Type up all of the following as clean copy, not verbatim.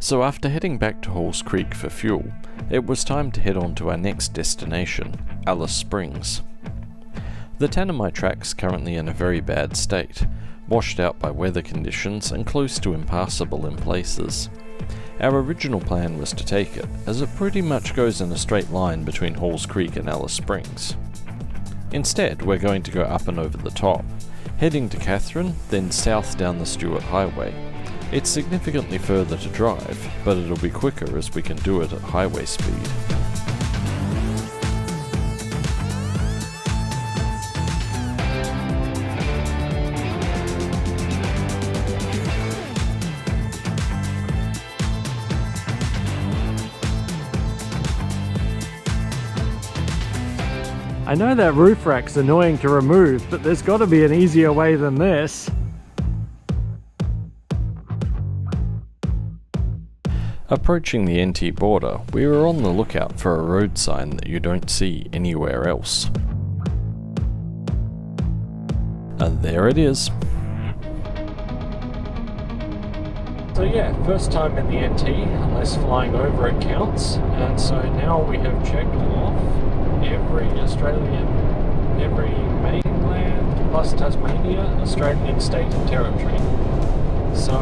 So after heading back to Halls Creek for fuel, it was time to head on to our next destination, Alice Springs. The Tanami track's currently in a very bad state, washed out by weather conditions and close to impassable in places. Our original plan was to take it, as it pretty much goes in a straight line between Halls Creek and Alice Springs. Instead, we're going to go up and over the top, heading to Katherine, then south down the Stuart Highway. It's significantly further to drive, but it'll be quicker as we can do it at highway speed. I know that roof rack's annoying to remove, but there's got to be an easier way than this. Approaching the NT border, we were on the lookout for a road sign that you don't see anywhere else. And there it is. So yeah, first time in the NT, unless flying over it counts, and so now we have checked off every Australian, every mainland plus Tasmania, Australian state and territory. So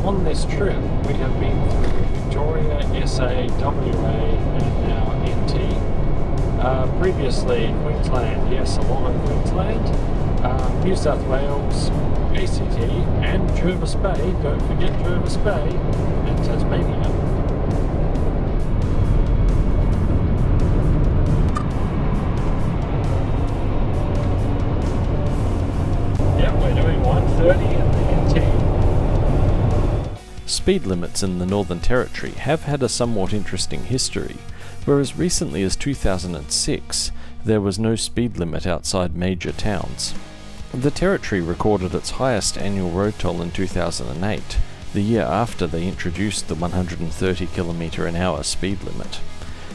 on this trip we have been through Victoria, SA, WA and now NT. Previously Queensland, yes, a lot of Queensland, New South Wales, ACT and Jervis Bay, don't forget Jervis Bay, and Tasmania. Speed limits in the Northern Territory have had a somewhat interesting history, where as recently as 2006 there was no speed limit outside major towns. The Territory recorded its highest annual road toll in 2008, the year after they introduced the 130 km/h speed limit.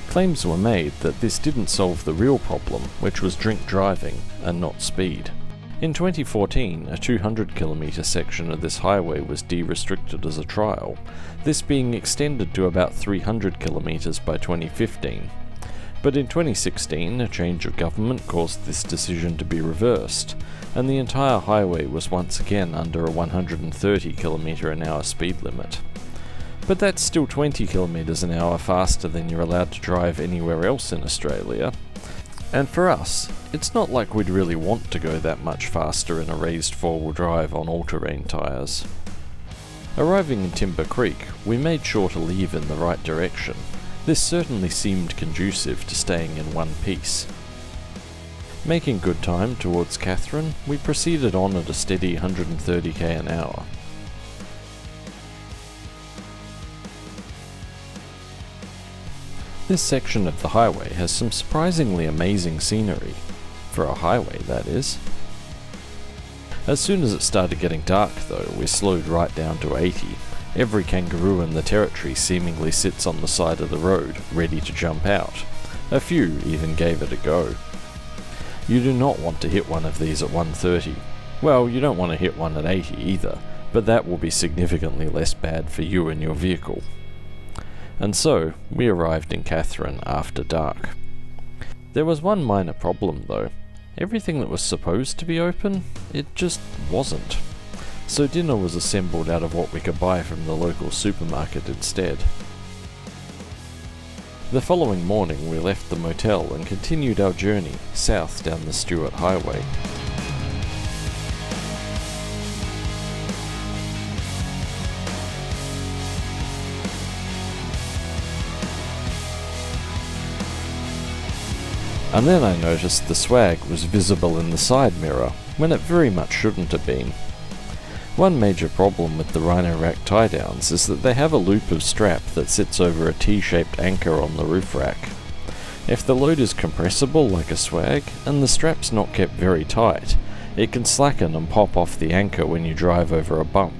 Claims were made that this didn't solve the real problem, which was drink driving and not speed. In 2014, a 200 km section of this highway was de-restricted as a trial, this being extended to about 300 km by 2015. But in 2016, a change of government caused this decision to be reversed, and the entire highway was once again under a 130 km/h speed limit. But that's still 20 km/h faster than you're allowed to drive anywhere else in Australia. And for us, it's not like we'd really want to go that much faster in a raised four-wheel drive on all-terrain tyres. Arriving in Timber Creek, we made sure to leave in the right direction. This certainly seemed conducive to staying in one piece. Making good time towards Katherine, we proceeded on at a steady 130 km/h. This section of the highway has some surprisingly amazing scenery. For a highway, that is. As soon as it started getting dark though, we slowed right down to 80. Every kangaroo in the Territory seemingly sits on the side of the road, ready to jump out. A few even gave it a go. You do not want to hit one of these at 130. Well, you don't want to hit one at 80 either, but that will be significantly less bad for you and your vehicle. And so, we arrived in Katherine after dark. There was one minor problem though. Everything that was supposed to be open, it just wasn't. So dinner was assembled out of what we could buy from the local supermarket instead. The following morning we left the motel and continued our journey south down the Stuart Highway. And then I noticed the swag was visible in the side mirror, when it very much shouldn't have been. One major problem with the Rhino Rack tie-downs is that they have a loop of strap that sits over a T-shaped anchor on the roof rack. If the load is compressible like a swag, and the strap's not kept very tight, it can slacken and pop off the anchor when you drive over a bump.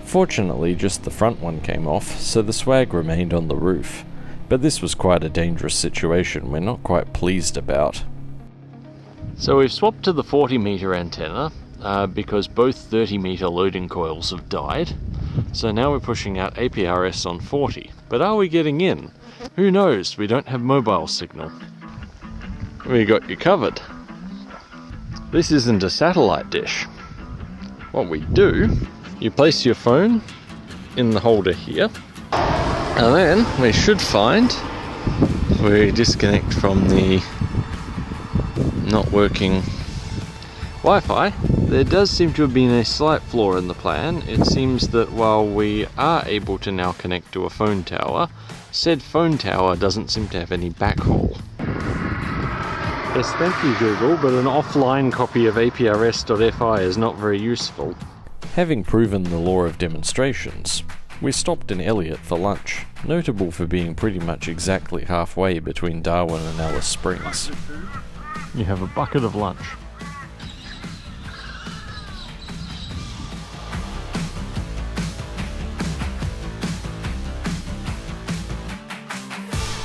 Fortunately, just the front one came off, so the swag remained on the roof. But this was quite a dangerous situation we're not quite pleased about. So we've swapped to the 40 metre antenna because both 30 metre loading coils have died. So now we're pushing out APRS on 40. But are we getting in? Who knows? We don't have mobile signal. We got you covered. This isn't a satellite dish. What we do, you place your phone in the holder here, and then we should find, we disconnect from the not working Wi-Fi. There does seem to have been a slight flaw in the plan. It seems that while we are able to now connect to a phone tower, said phone tower doesn't seem to have any backhaul. Yes, thank you Google, but an offline copy of APRS.fi is not very useful. Having proven the law of demonstrations, we stopped in Elliott for lunch, notable for being pretty much exactly halfway between Darwin and Alice Springs. You have a bucket of lunch.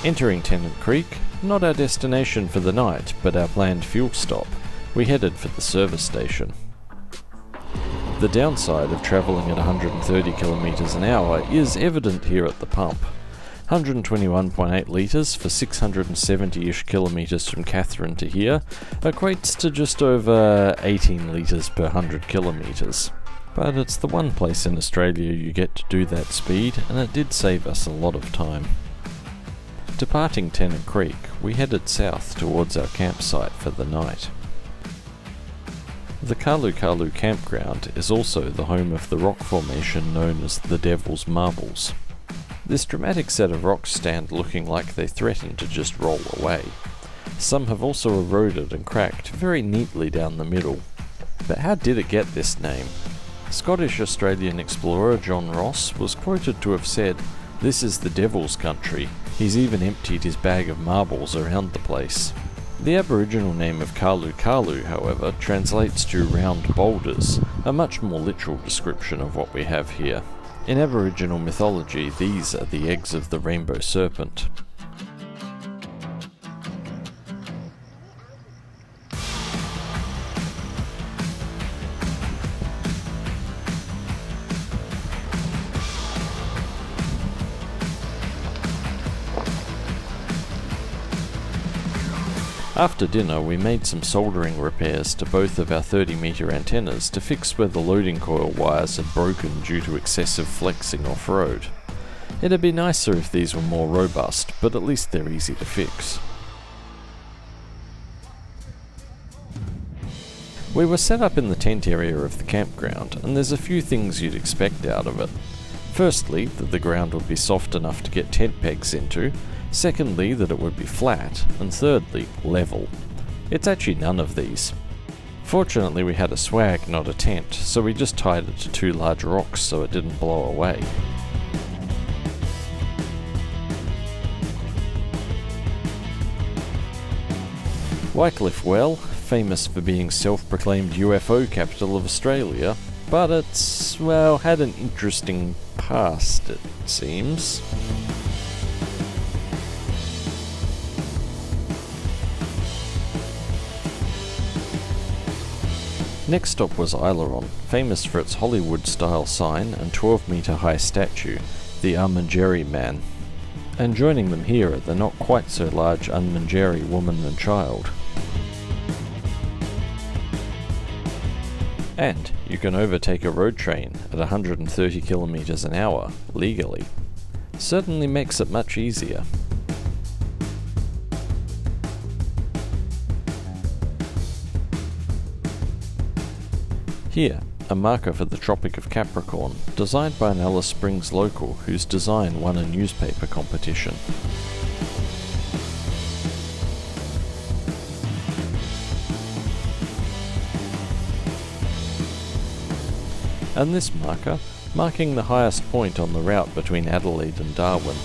Entering Tennant Creek, not our destination for the night, but our planned fuel stop, we headed for the service station. The downside of travelling at 130 km an hour is evident here at the pump. 121.8 litres for 670-ish kilometres from Katherine to here equates to just over 18 litres per 100 kilometres. But it's the one place in Australia you get to do that speed, and it did save us a lot of time. Departing Tennant Creek, we headed south towards our campsite for the night. The Kalu Kalu campground is also the home of the rock formation known as the Devil's Marbles. This dramatic set of rocks stand looking like they threaten to just roll away. Some have also eroded and cracked very neatly down the middle. But how did it get this name? Scottish-Australian explorer John Ross was quoted to have said, "This is the devil's country. He's even emptied his bag of marbles around the place." The Aboriginal name of Kalu Kalu, however, translates to round boulders, a much more literal description of what we have here. In Aboriginal mythology, these are the eggs of the rainbow serpent. After dinner, we made some soldering repairs to both of our 30-metre antennas to fix where the loading coil wires had broken due to excessive flexing off-road. It'd be nicer if these were more robust, but at least they're easy to fix. We were set up in the tent area of the campground, and there's a few things you'd expect out of it. Firstly, that the ground would be soft enough to get tent pegs into. Secondly, that it would be flat, and thirdly, level. It's actually none of these. Fortunately, we had a swag, not a tent, so we just tied it to two large rocks so it didn't blow away. Wycliffe Well, famous for being self-proclaimed UFO capital of Australia, but it's, well, had an interesting past, it seems. Next stop was Aileron, famous for its Hollywood-style sign and 12-metre-high statue, the Armangeri Man. And joining them here are the not-quite-so-large Armangeri woman and child. And you can overtake a road train at 130 kilometres an hour, legally. Certainly makes it much easier. Here, a marker for the Tropic of Capricorn, designed by an Alice Springs local whose design won a newspaper competition. And this marker, marking the highest point on the route between Adelaide and Darwin.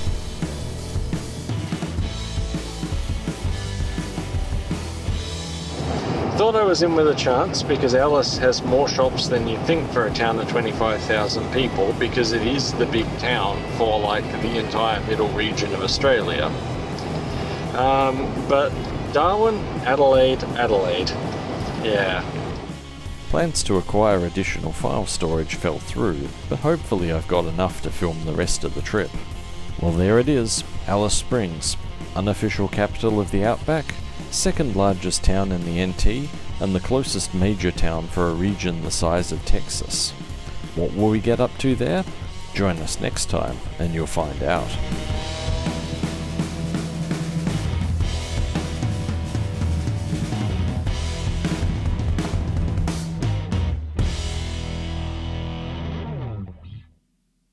Thought I was in with a chance because Alice has more shops than you'd think for a town of 25,000 people, because it is the big town for like the entire middle region of Australia. But Darwin, Adelaide, yeah. Plans to acquire additional file storage fell through, but hopefully I've got enough to film the rest of the trip. Well, there it is, Alice Springs, unofficial capital of the Outback, second largest town in the NT, and the closest major town for a region the size of Texas. What will we get up to there? Join us next time and you'll find out.